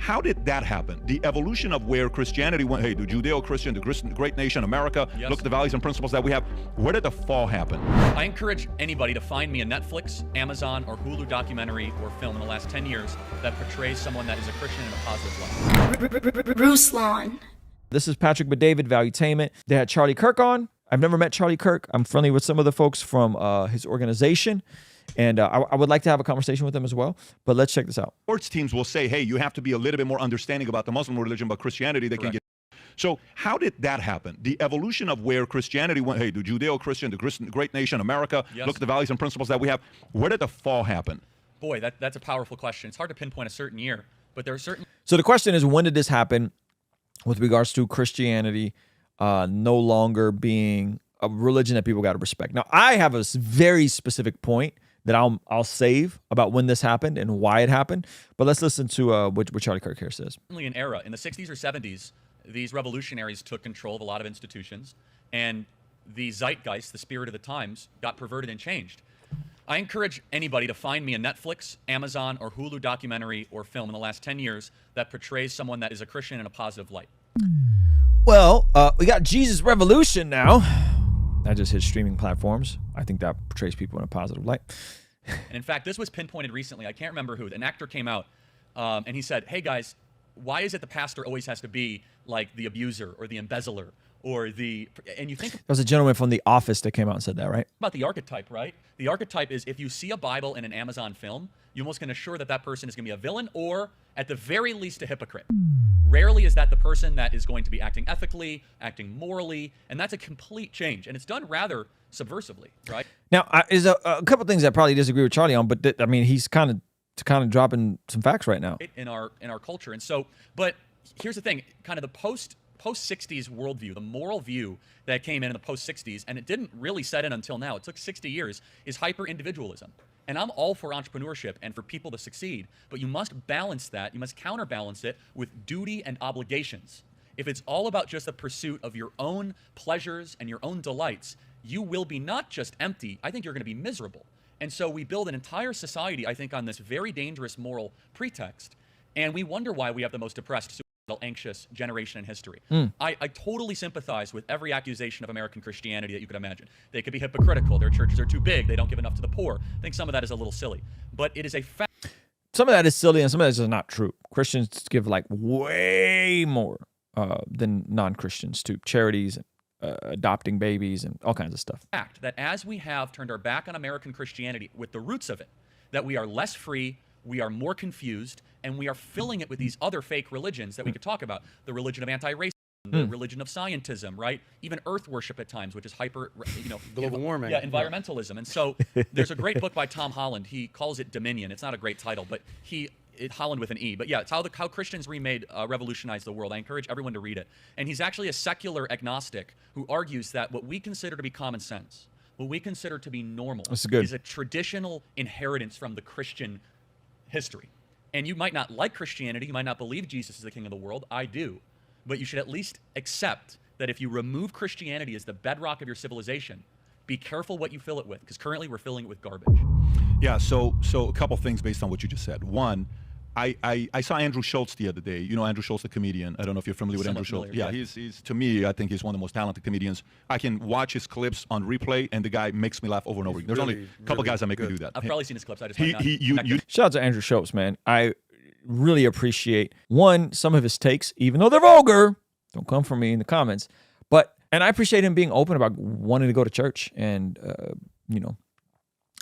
how did that happen? The evolution of where Christianity went, hey, the Judeo-Christian, the great nation, America, Yes. look at the values and principles that we have. Where did the fall happen? I encourage anybody to find me a Netflix, Amazon, or Hulu documentary or film in the last 10 years that portrays someone that is a Christian in a positive light. Bruce Lawn. This is Patrick David, Valuetainment. They had Charlie Kirk on. I've never met Charlie Kirk. I'm friendly with some of the folks from his organization. And I would like to have a conversation with them as well. But let's check this out. Sports teams will say, hey, you have to be a little bit more understanding about the Muslim religion, but Christianity, they can get. So how did that happen? The evolution of where Christianity went, hey, the Judeo-Christian, the great nation, America, Yes. look at the values and principles that we have. Where did the fall happen? Boy, that's a powerful question. It's hard to pinpoint a certain year, but there are certain... So the question is, when did this happen with regards to Christianity no longer being a religion that people got to respect? Now, I have a very specific point that I'll save about when this happened and why it happened. But let's listen to what Charlie Kirk here says. Certainly an era. In the 60s or 70s, these revolutionaries took control of a lot of institutions, and the zeitgeist, the spirit of the times, got perverted and changed. I encourage anybody to find me a Netflix, Amazon, or Hulu documentary or film in the last 10 years that portrays someone that is a Christian in a positive light. Well, we got Jesus Revolution now. That just hit streaming platforms. I think that portrays people in a positive light. And in fact, this was pinpointed recently. I can't remember who. An actor came out and he said, hey guys, why is it the pastor always has to be like the abuser or the embezzler or the... And you think There was a gentleman from The Office that came out and said that, right? about the archetype, right? The archetype is if you see a Bible in an Amazon film, you almost can assure that that person is going to be a villain or, at the very least, a hypocrite. Rarely is that the person that is going to be acting ethically, acting morally, and that's a complete change. And it's done rather subversively, right? Now, is a couple things I probably disagree with Charlie on, but I mean, he's kind of dropping some facts right now. In our culture. And so, but here's the thing, kind of the post-60s worldview, the moral view that came in the post-60s, and it didn't really set in until now, it took 60 years, is hyper-individualism. And I'm all for entrepreneurship and for people to succeed, but you must balance that, you must counterbalance it with duty and obligations. If it's all about just the pursuit of your own pleasures and your own delights, you will be not just empty, I think you're going to be miserable. And so we build an entire society, I think, on this very dangerous moral pretext, and we wonder why we have the most depressed, suicidal, anxious generation in history. I totally sympathize with every accusation of American Christianity that you could imagine. They could be hypocritical, their churches are too big, they don't give enough to the poor. I think some of that is a little silly, but it is a fact. Some of that is silly and some of that is just not true. Christians give like way more than non-Christians to charities, adopting babies, and all kinds of stuff. Fact that as we have turned our back on American Christianity with the roots of it, that we are less free, we are more confused, and we are filling it with these other fake religions that we could talk about. The religion of anti-racism, the religion of scientism, right? Even earth worship at times, which is hyper, Global warming. Yeah, environmentalism. And so there's a great book by Tom Holland. He calls it Dominion. It's not a great title, but Holland with an E. But yeah, it's how Christians revolutionized the world. I encourage everyone to read it. And he's actually a secular agnostic who argues that what we consider to be common sense, what we consider to be normal, is a traditional inheritance from the Christian history. And you might not like Christianity, you might not believe Jesus is the king of the world, I do. But you should at least accept that if you remove Christianity as the bedrock of your civilization, be careful what you fill it with, because currently we're filling it with garbage. Yeah, so a couple things based on what you just said. One, I saw Andrew Schultz the other day. You know Andrew Schultz, the comedian. I don't know if you're familiar with Andrew Schultz. Yeah, he's to me, I think he's one of the most talented comedians. I can watch his clips on replay, and the guy makes me laugh over and over again. There's only a couple guys that make me do that. I've probably seen his clips. I just might not. Shout out to Andrew Schultz, man. I really appreciate, one, some of his takes, even though they're vulgar. Don't come for me in the comments. And I appreciate him being open about wanting to go to church and,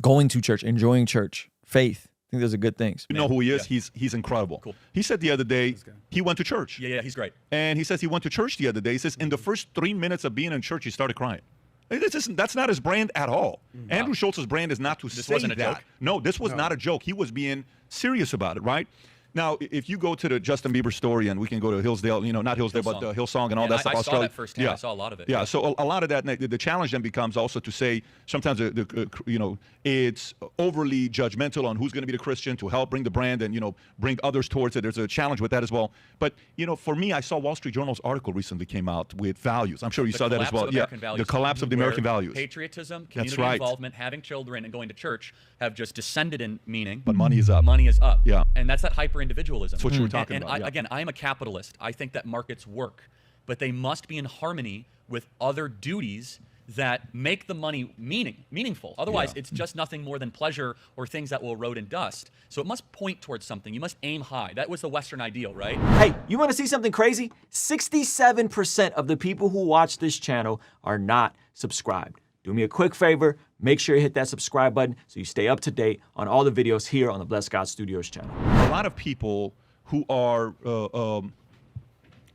going to church, enjoying church, faith. I think those are good things. You know who he is? Yeah. He's incredible. Cool. He said the other day he went to church. Yeah, he's great. And he says he went to church the other day. He says in the first 3 minutes of being in church, he started crying. That's not his brand at all. Wow. Andrew Schultz's brand is not to say wasn't a that. joke? No, this was not a joke. He was being serious about it, right? Now, if you go to the Justin Bieber story, and we can go to Hillsdale, not Hillsdale, but Hillsong and all that stuff. I saw that firsthand. I saw a lot of it. Yeah, so a lot of that, the challenge then becomes also to say sometimes, it's overly judgmental on who's going to be the Christian to help bring the brand and, bring others towards it. There's a challenge with that as well. But, for me, I saw Wall Street Journal's article recently came out with values. I'm sure you saw that as well. Yeah, the collapse of the American values. Patriotism, community involvement, having children, and going to church have just descended in meaning. But money is up. Money is up. Yeah. And that's that hyper hyper-individualism. That's what you were talking And about. Yeah. again, I am a capitalist. I think that markets work, but they must be in harmony with other duties that make the money meaningful. Otherwise, it's just nothing more than pleasure or things that will erode in dust. So it must point towards something. You must aim high. That was the Western ideal, right? Hey, you want to see something crazy? 67% of the people who watch this channel are not subscribed. Do me a quick favor, make sure you hit that subscribe button so you stay up to date on all the videos here on the Blessed God Studios channel. A lot of people who are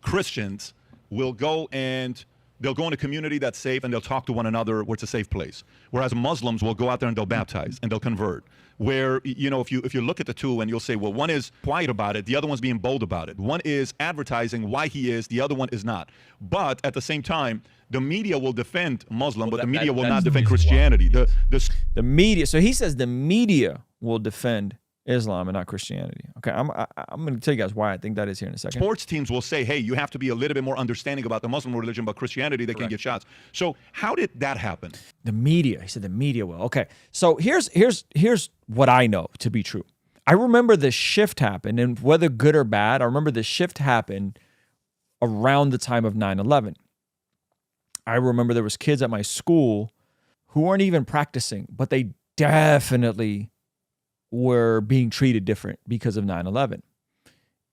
Christians will go and they'll go in a community that's safe and they'll talk to one another where it's a safe place. Whereas Muslims will go out there and they'll baptize and they'll convert. Where, you know, if you look at the two and you'll say, well, one is quiet about it, the other one's being bold about it. One is advertising why he is, the other one is not. But at the same time, the media will defend Muslim, but the media will not defend Christianity. The media. So he says the media will defend Islam and not Christianity. Okay, I'm going to tell you guys why I think that is here in a second. Sports teams will say, hey, you have to be a little bit more understanding about the Muslim religion, but Christianity, they can get shots. So how did that happen? The media. He said the media will. Okay, so here's what I know to be true. I remember the shift happened, and whether good or bad, I remember the shift happened around the time of 9/11. I remember there was kids at my school who weren't even practicing, but they definitely were being treated different because of 9/11.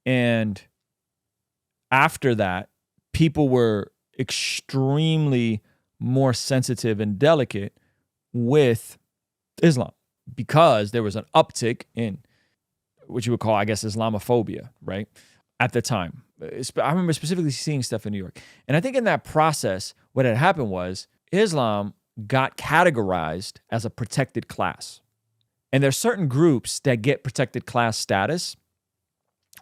And after that, people were extremely more sensitive and delicate with Islam because there was an uptick in what you would call, I guess, Islamophobia, right? At the time. I remember specifically seeing stuff in New York. And I think in that process, what had happened was Islam got categorized as a protected class. And there's certain groups that get protected class status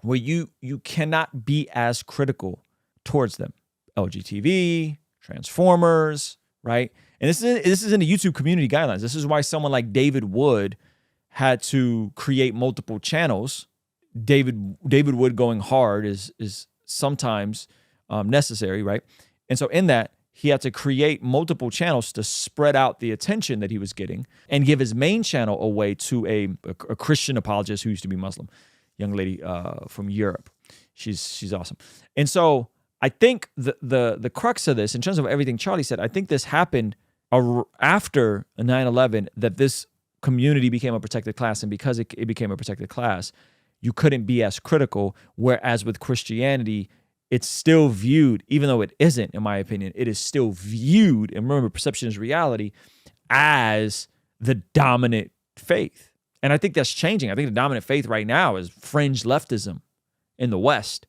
where you cannot be as critical towards them. LGTB, Transformers, right? And this is in the YouTube community guidelines. This is why someone like David Wood had to create multiple channels. David Wood going hard is sometimes necessary, right? And so in that, he had to create multiple channels to spread out the attention that he was getting and give his main channel away to a Christian apologist who used to be Muslim, young lady from Europe. She's awesome. And so I think the crux of this, in terms of everything Charlie said, I think this happened after 9/11, that this community became a protected class. And because it became a protected class, you couldn't be as critical. Whereas with Christianity, it's still viewed, even though it isn't, in my opinion, it is still viewed, and remember, perception is reality, as the dominant faith. And I think that's changing. I think the dominant faith right now is fringe leftism in the West,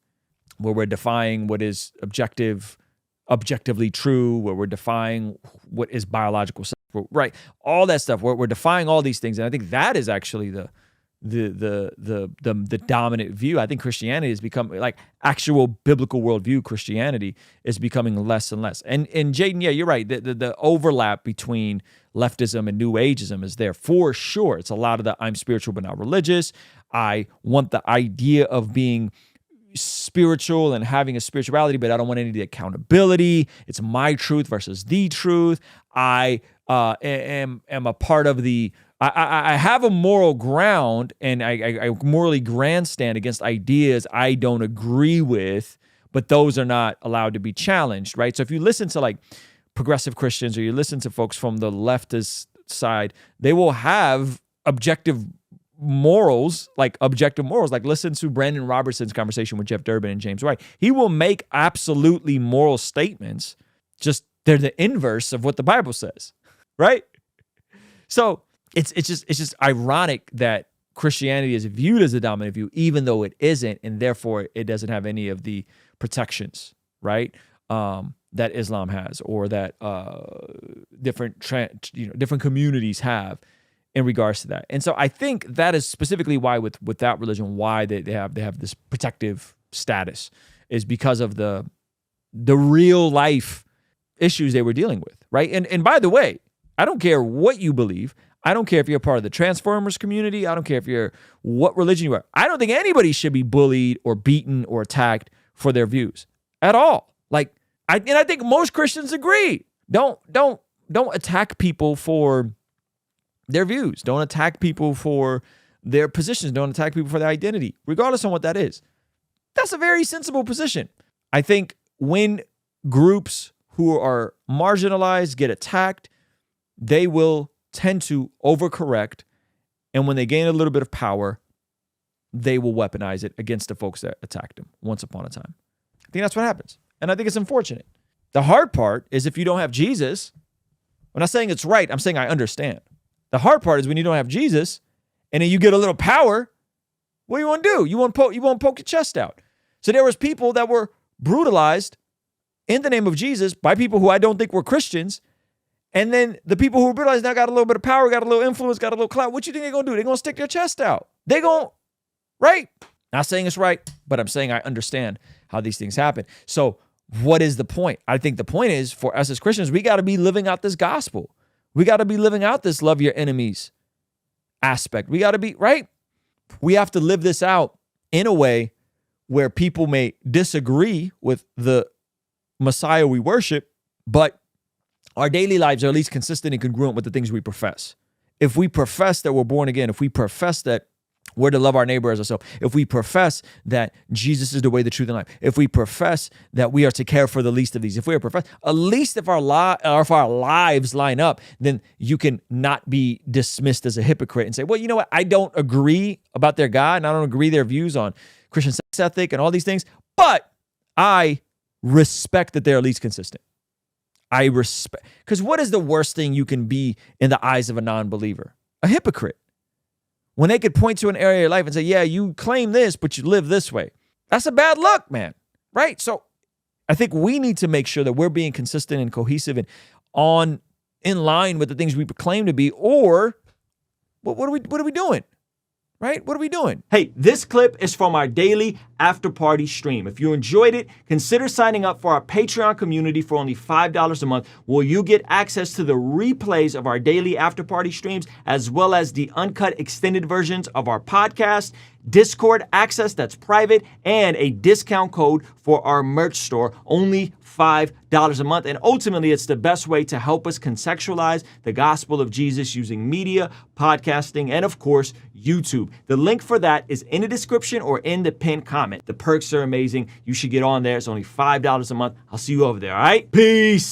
where we're defying what is objectively true, where we're defying what is biological, right? All that stuff. We're defying all these things, and I think that is actually the dominant view. I think Christianity has become, like, actual biblical worldview Christianity is becoming less and less. And Jaden, yeah, you're right. The overlap between leftism and New Ageism is there for sure. It's a lot of the I'm spiritual but not religious. I want the idea of being spiritual and having a spirituality, but I don't want any of the accountability. It's my truth versus the truth. I am a part of the I have a moral ground, and I morally grandstand against ideas I don't agree with, but those are not allowed to be challenged, right? So if you listen to, like, progressive Christians, or you listen to folks from the leftist side, they will have objective morals. Like listen to Brandon Robertson's conversation with Jeff Durbin and James White. He will make absolutely moral statements, just they're the inverse of what the Bible says, right? So it's just ironic that Christianity is viewed as the dominant view, even though it isn't, and therefore it doesn't have any of the protections, right? That Islam has, or that different communities have in regards to that. And so I think that is specifically why with that religion, why they have this protective status, is because of the real life issues they were dealing with, right? And by the way, I don't care what you believe. I don't care if you're a part of the Transformers community. I don't care if you're what religion you are. I don't think anybody should be bullied or beaten or attacked for their views at all. Like, I think most Christians agree. Don't attack people for their views. Don't attack people for their positions, don't attack people for their identity, regardless on what that is. That's a very sensible position. I think when groups who are marginalized get attacked, they will tend to overcorrect. And when they gain a little bit of power, they will weaponize it against the folks that attacked them once upon a time. I think that's what happens. And I think it's unfortunate. The hard part is if you don't have Jesus, I'm not saying it's right, I'm saying I understand. The hard part is when you don't have Jesus and then you get a little power, what do you want to do? You want to poke your chest out. So there was people that were brutalized in the name of Jesus by people who I don't think were Christians. And then the people who were brutalized now got a little bit of power, got a little influence, got a little clout. What you think they're going to do? They're going to stick their chest out. They're going, right? Not saying it's right, but I'm saying I understand how these things happen. So what is the point? I think the point is for us as Christians, we got to be living out this gospel. We got to be living out this love your enemies aspect. We got to be, right? We have to live this out in a way where people may disagree with the Messiah we worship, but our daily lives are at least consistent and congruent with the things we profess. If we profess that we're born again, if we profess that we're to love our neighbor as ourselves, if we profess that Jesus is the way, the truth, and life, if we profess that we are to care for the least of these, if we are profess, at least if our lives line up, then you can not be dismissed as a hypocrite and say, well, you know what? I don't agree about their God, and I don't agree their views on Christian sex ethic and all these things, but I respect that they're at least consistent. I respect, because what is the worst thing you can be in the eyes of a non-believer? A hypocrite. When they could point to an area of your life and say, yeah, you claim this, but you live this way. That's a bad look, man. Right? So I think we need to make sure that we're being consistent and cohesive and in line with the things we proclaim to be, or what are we doing? Right? What are we doing? Hey, this clip is from our daily after party stream. If you enjoyed it, consider signing up for our Patreon community for only $5 a month, where you get access to the replays of our daily after party streams, as well as the uncut extended versions of our podcast, Discord access that's private, and a discount code for our merch store, only $5 a month. And ultimately, it's the best way to help us contextualize the gospel of Jesus using media, podcasting, and of course, YouTube. The link for that is in the description or in the pinned comment. The perks are amazing. You should get on there. It's only $5 a month. I'll see you over there, all right? Peace.